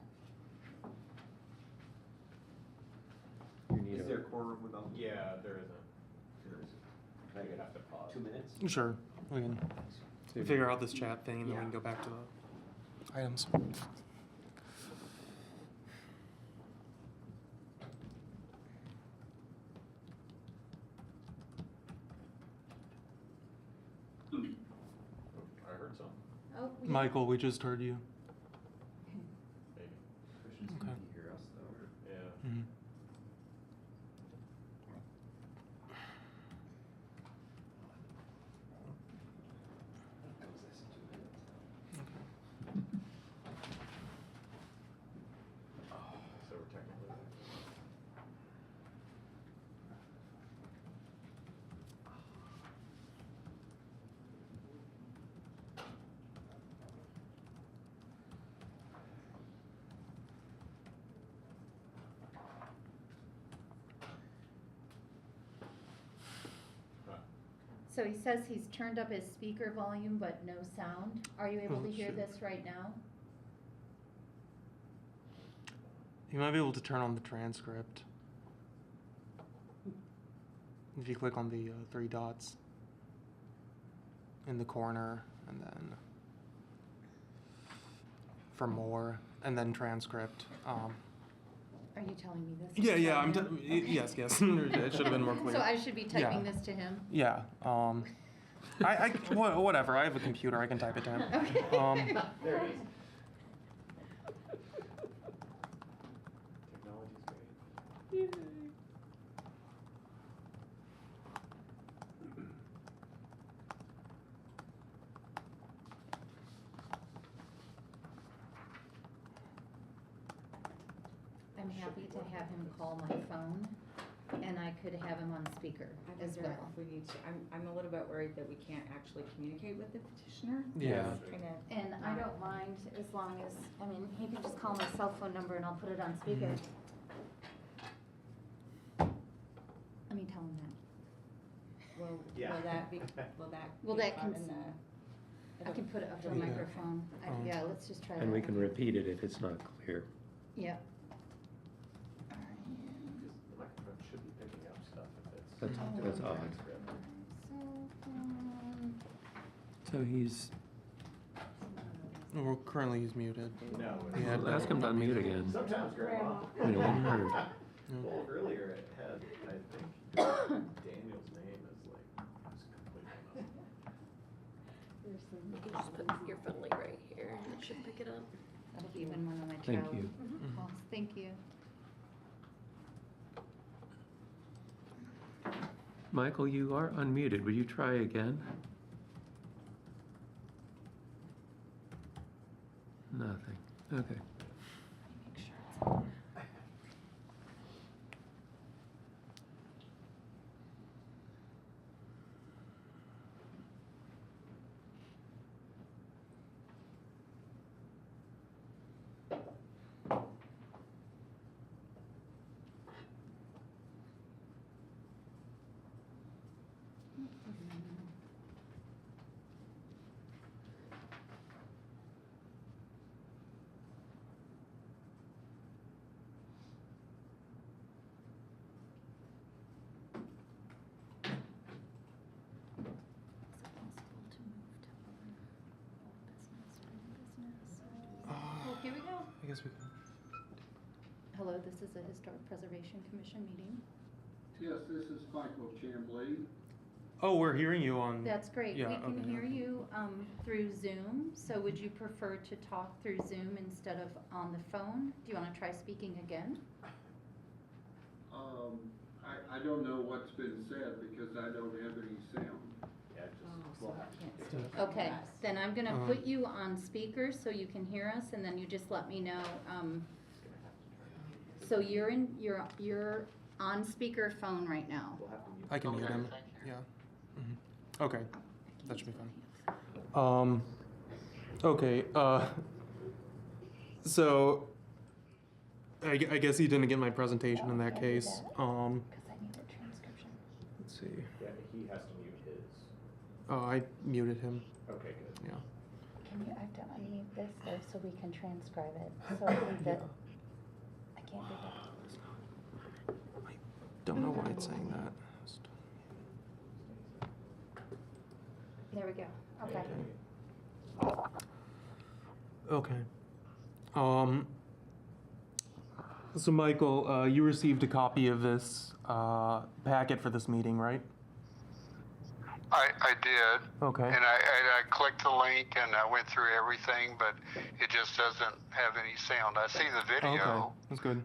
You need Is a- there a quorum without? Yeah, there isn't. There isn't. You're gonna have to pause. 2 minutes? Sure. We can figure out this chat thing and then we can Yeah. go back to the items. I heard something, Oh, Michael, we just heard you. maybe. Christian's Okay. gonna hear us though, or? Yeah. Mhm. That was less than 2 minutes. So we're technically. So he says he's turned up his speaker volume, but no sound. Are you able Oh, to hear shit. this right now? You might be able to turn on the transcript. If you click on the 3 dots in the corner and then for more and then transcript. Are you telling me this? Yeah, to yeah, tell I'm him? yes, yes. It should have been more clear. So I should be Yeah. typing this to him? Yeah. Whatever. I have a computer. I can type it to him. Okay. There it is. Technology's great. I'm happy to have him call my phone and I could have him on speaker I as wonder well. if we need to, I'm a little bit worried that we can't actually communicate with the petitioner. Yeah. It's kinda And I don't mind as long as, I mean, he can just call my cell phone number and I'll put it on speaker. Let me tell him that. Will Yeah. that be, Will be that caught cons- in the? I can put it up to a Yeah. microphone. Yeah, let's just try that. And we can repeat it if it's not clear. Yeah. The microphone should be picking up stuff if That's, it's. that's odd. Cell phone. So he's, Well, currently he's muted. No. Yeah, well, ask him to unmute again. Sometimes, Grandma. You know, one word. Well, earlier it had, I think, Daniel's name is like, it's completely You can just put your phone like right here, and it should pick it up. That'll be when one of my Thank child you. calls. Thank you. Michael, you are unmuted. Will you try again? Nothing. Okay. Make sure it's on. Is it possible to move to old business, new business? Oh, here we go. I guess we can. Hello, this is a Historic Preservation Commission meeting. Yes, this is Michael Chamblee. Oh, we're hearing you on. That's great. Yeah, We can okay, hear okay. you through Zoom. So would you prefer to talk through Zoom instead of on the phone? Do you want to try speaking again? I don't know what's been said because I don't have any sound. Yeah, Oh, so I can't do speak. Okay, Yes. then I'm gonna Uh-huh. put you on speaker so you can hear us, and then you just let me know. So you're on speaker phone right now. I can mute him. Yeah. Okay, that should be fine. Okay. So I guess he didn't get my presentation in that case. Because I need a transcription. Let's see. Yeah, he has to mute his. Oh, I muted him. Okay, good. Yeah. Can you, I have to unmute this though so we can transcribe it. So I think that, I can't do that. I don't know why it's saying that. There we go. Okay. Okay. So Michael, you received a copy of this packet for this meeting, right? I did. Okay. And I clicked the link and I went through everything, but it just doesn't have any sound. I see the video. Okay, that's good.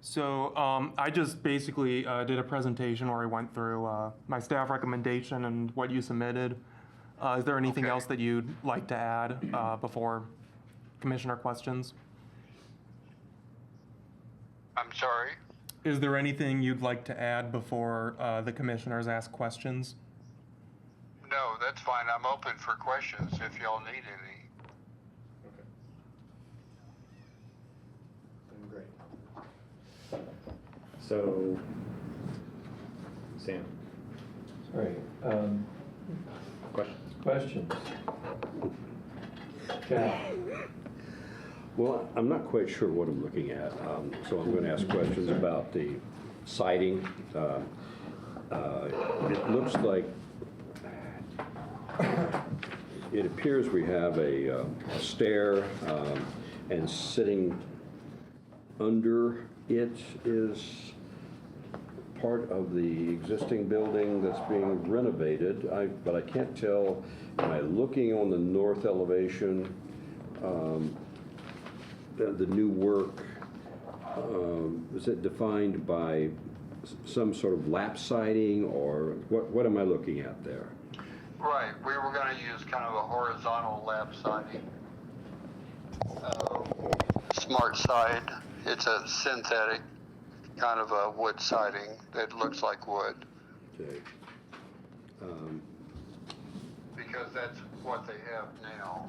So I just basically did a presentation where I went through my staff recommendation and what you submitted. Is there anything Okay. else that you'd like to add before commissioner questions? I'm sorry. Is there anything you'd like to add before the commissioners ask questions? No, that's fine. I'm open for questions if y'all need any. Okay. Great. So, Sam, Sorry. questions? Questions? Jack? Well, I'm not quite sure what I'm looking at, so I'm going to ask questions about the siding. It looks like, it appears we have a stair, and sitting under it is part of the existing building that's being renovated, but I can't tell, am I looking on the north elevation? The new work, is it defined by some sort of lap siding, or what am I looking at there? Right. We were going to use kind of a horizontal lap siding. Smart side. It's a synthetic. kind of a wood siding that looks like wood. Okay. Because that's what they have now,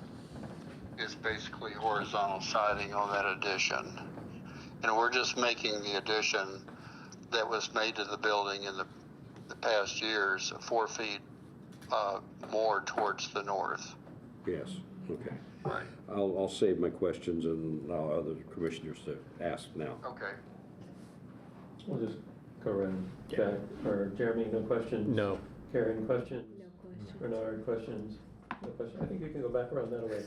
is basically horizontal siding on that addition. And we're just making the addition that was made to the building in the past years 4 feet more towards the north. Yes, okay. Right. I'll save my questions and allow other commissioners to ask now. Okay. We'll just go around. Jack, or Jeremy, no questions? No. Karen, questions? No questions. Bernard, questions? No questions? I think you can go back around that way.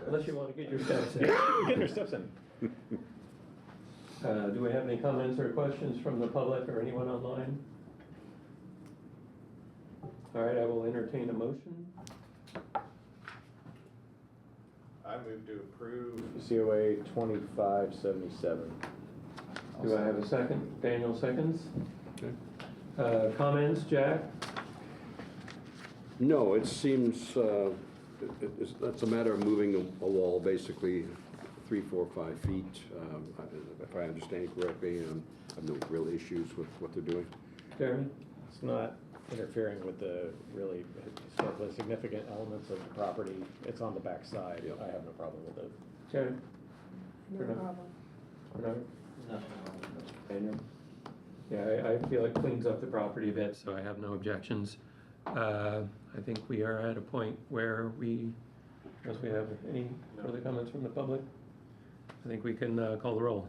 Unless you want to get your steps in. Get your steps in. Do we have any comments or questions from the public or anyone online? All right, I will entertain a motion. I move to approve COA 2577. Do I have a second? Daniel seconds. Okay. Comments, Jack? No, it seems, it's a matter of moving a wall basically 3, 4, 5 feet. If I understand correctly, I have no real issues with what they're doing. Jeremy? It's not interfering with the really historically significant elements of the property. It's on the back side. Yep. I have no problem with it. Jeremy? No Bernard? problem. Bernard? Daniel? Yeah, I feel it cleans up the property a bit, so I have no objections. I think we are at a point where unless we have any further comments from the public, I think we can call the roll.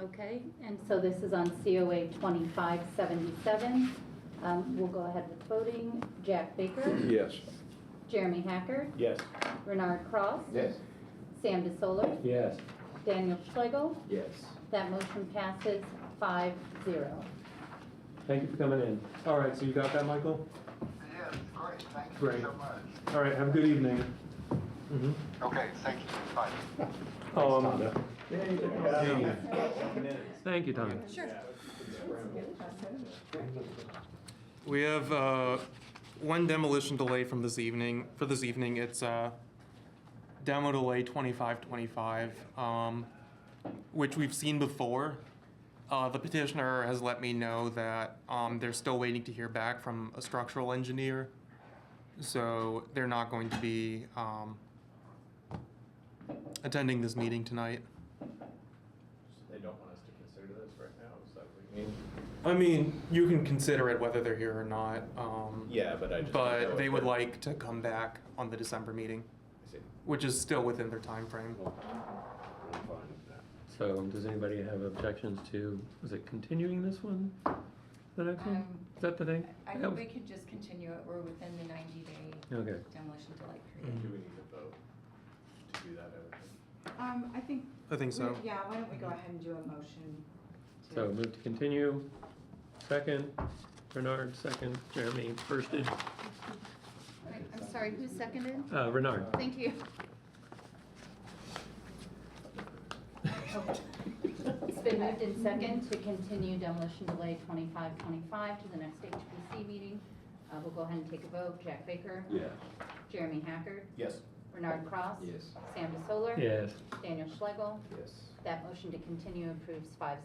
Okay, and so this is on COA 2577. We'll go ahead with voting. Jack Baker? Yes. Jeremy Hacker? Yes. Renard Cross? Yes. Sam DeSoler? Yes. Daniel Schlegel? Yes. That motion passes 5-0. Thank you for coming in. All right, so you got that, Michael? Yes, great. Thank you Great. so much. All right, have a good evening. Okay, thank you. Bye. Thank you, Tommy. Sure. We have one demolition delay from this evening. For this evening, it's demo delay 2525, which we've seen before. The petitioner has let me know that they're still waiting to hear back from a structural engineer, so they're not going to be attending this meeting tonight. They don't want us to consider this right now, is that what you mean? I mean, you can consider it whether they're here or not. Yeah, but I just don't know But they if would they're- like to come back on the December meeting, I see. which is still within their time frame. I'm fine with that. So does anybody have objections to, is it continuing this one? The next one? Is that the thing? I think we could just continue it, we're within the 90-day Okay. demolition delay period. Do we need to vote to do that? I think. I think so. Yeah, why don't we go ahead and do a motion to. So move to continue. Second, Bernard, second, Jeremy, firsted. I'm sorry, who seconded? Bernard. Thank you. It's been moved in second to continue demolition delay 2525 to the next HPC meeting. We'll go ahead and take a vote. Jack Baker? Yeah. Jeremy Hacker? Yes. Bernard Cross? Yes. Sam DeSoler? Yes. Daniel Schlegel? Yes. That motion to continue approves 5-0.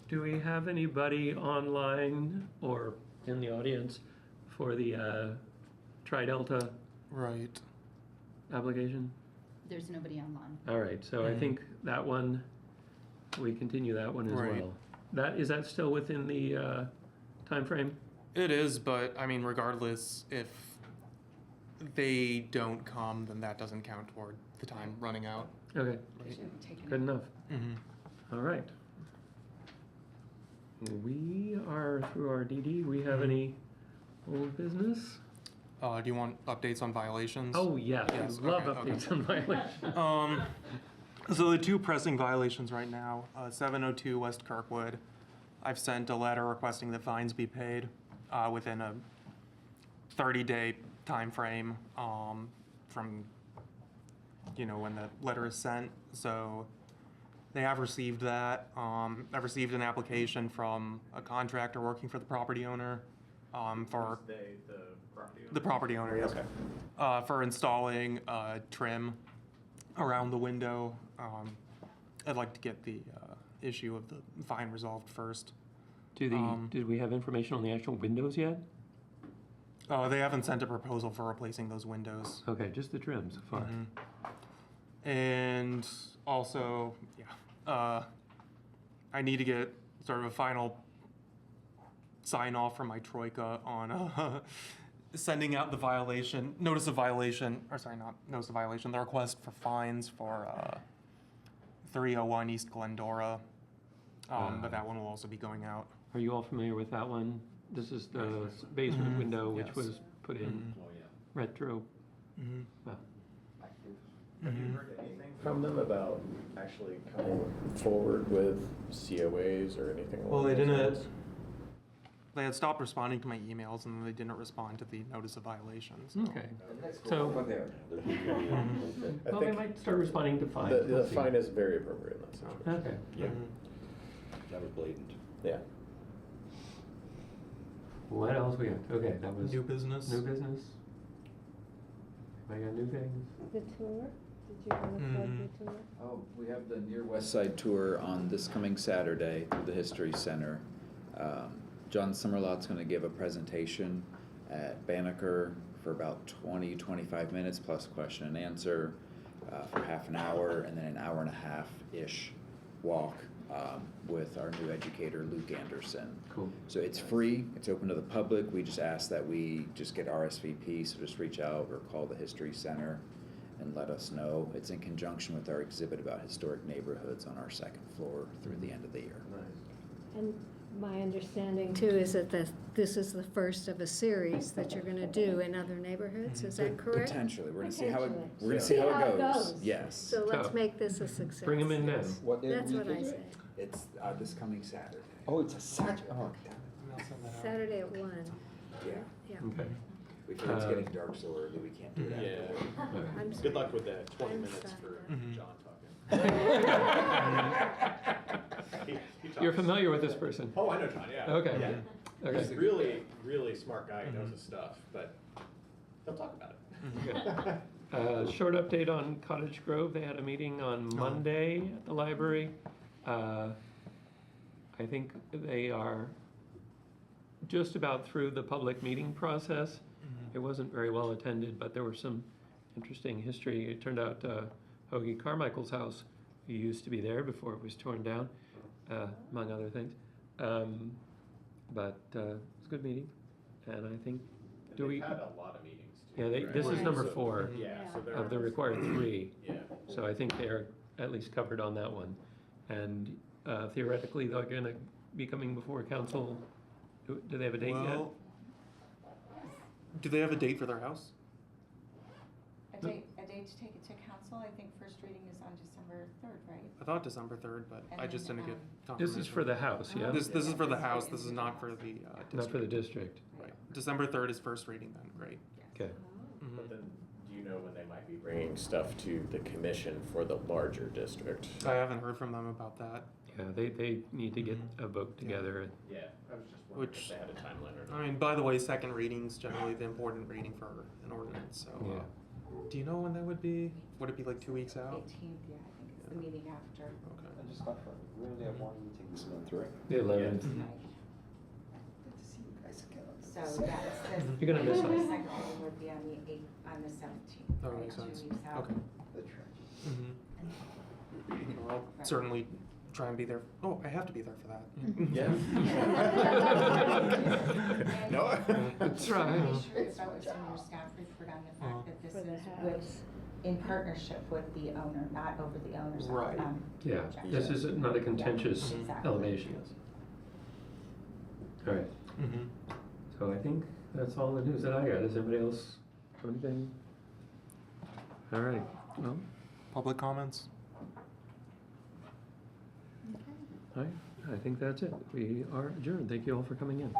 Do we have anybody online or in the audience for the Tri-Delta Right. application? There's nobody online. All right, so I think that one, we continue that one as Right. well. Is that still within the time frame? It is, but I mean, regardless, if they don't come, then that doesn't count toward the time running out. Okay, They should have taken good it. enough. Mm-hmm. All right. We are through our DD. We have any old business? Do you want updates on violations? Oh, yeah, Yes, I love okay, updates on violations. So the two pressing violations right now, 702 West Kirkwood. I've sent a letter requesting that fines be paid within a 30-day time frame from when the letter is sent. So they have received that. I've received an application from a contractor working for the property owner for the property owner, yes. For installing trim around the window. I'd like to get the issue of the fine resolved first. Did we have information on the actual windows yet? They haven't sent a proposal for replacing those windows. Okay, just the trim so far. And also, I need to get sort of a final sign off from my troika on sending out the notice of violation, the request for fines for 301 East Glendora. But that one will also be going out. Are you all familiar with that one? This is the basement window which Yes. was put in retro. Well, Have you heard anything from them about actually coming forward with COAs or anything along Well, they those didn't. lines? They had stopped responding to my emails, and they didn't respond to the notice of violations. okay. Let's go So- over there. I Well, they think might start responding to fines. the We'll see. fine is very appropriate in that situation. Okay. Yeah. Never blatant. Yeah. What else we got? Okay, that was New business. new business. I got new things. The tour? Did you want to plug the tour? Oh, we have the Near West Side Tour on this coming Saturday through the History Center. John Summerlot's going to give a presentation at Banneker for about 20-25 minutes plus question and answer for half an hour, and then an hour and a half-ish walk with our new educator, Luke Anderson. Cool. So it's free, it's open to the public. We just ask that we just get RSVP, so just reach out or call the History Center and let us know. It's in conjunction with our exhibit about historic neighborhoods on our second floor through the end of the year. And my understanding too is that this is the first of a series that you're going to do in other neighborhoods. Is that correct? Potentially, we're gonna see how it, Potentially. we're gonna see how it goes. Yes. So let's So, make this a success. Bring them in then. Yes. What day of That's the what week I is say. it? It's this coming Saturday. Oh, it's a Saturday. Oh, damn it. Saturday at 1. Yeah. Yeah. Okay. We feel it's getting dark so early, we can't do it after work. I'm Good sorry. luck with that. 20 I'm minutes sorry. for John talking. He You're talks. familiar with this person? Oh, I know John, yeah. Okay. Yeah. Okay. He's a really, really smart guy. He knows his stuff, but he'll talk about it. Short update on Cottage Grove. They had a meeting on Monday at the library. I think they are just about through the public meeting process. It wasn't very well attended, but there was some interesting history. It turned out Hoagie Carmichael's house used to be there before it was torn down, among other things. But it was a good meeting, and I think, They've had a lot of meetings too. Yeah, right? this is number So- 4 Yeah, so they're. of the required 3. Yeah. So I think they're at least covered on that one. And theoretically, they're going to be coming before council. Do they have a date yet? Well, do they have a date for their house? A date to take it to council, I think first reading is on December 3rd, right? I thought December 3rd, but And I just then, didn't get This confirmation. is for the house, yeah? This is for the house, this is not for the district. Not for the district. Right. December 3rd is first reading then, great. Okay. But then, do you know when they might be bringing stuff to the commission for the larger district? I haven't heard from them about that. Yeah, they need to get a vote together. Yeah, I was just wondering Which- if they had a timeline or not. I mean, by the way, second reading's generally the important reading for an ordinance, so. Yeah. Do you know when that would be? Would it be like 2 weeks out? 18th, yeah, I think it's the meeting after. Okay. I just got from, we only have one meeting this month, right? The 11th. Good to see you guys again. So, yeah, it's the. You're gonna miss the us. second reading would be on the 17th. That right, makes 2 sense. weeks out. Okay. That's right. Well, I'll certainly try and be there. Oh, I have to be there for that. Yeah. No. That's right. I'm pretty sure if that was in your staff report on the fact that this For the is house. with, in partnership with the owner, not over the owner's. Right. Yeah, project. this is not a contentious Yeah, exactly. elevation. All right. So I think that's all the news that I got. Does anybody else have anything? All right. Well, Public comments? all right. I think that's it. We are adjourned. Thank you all for coming in.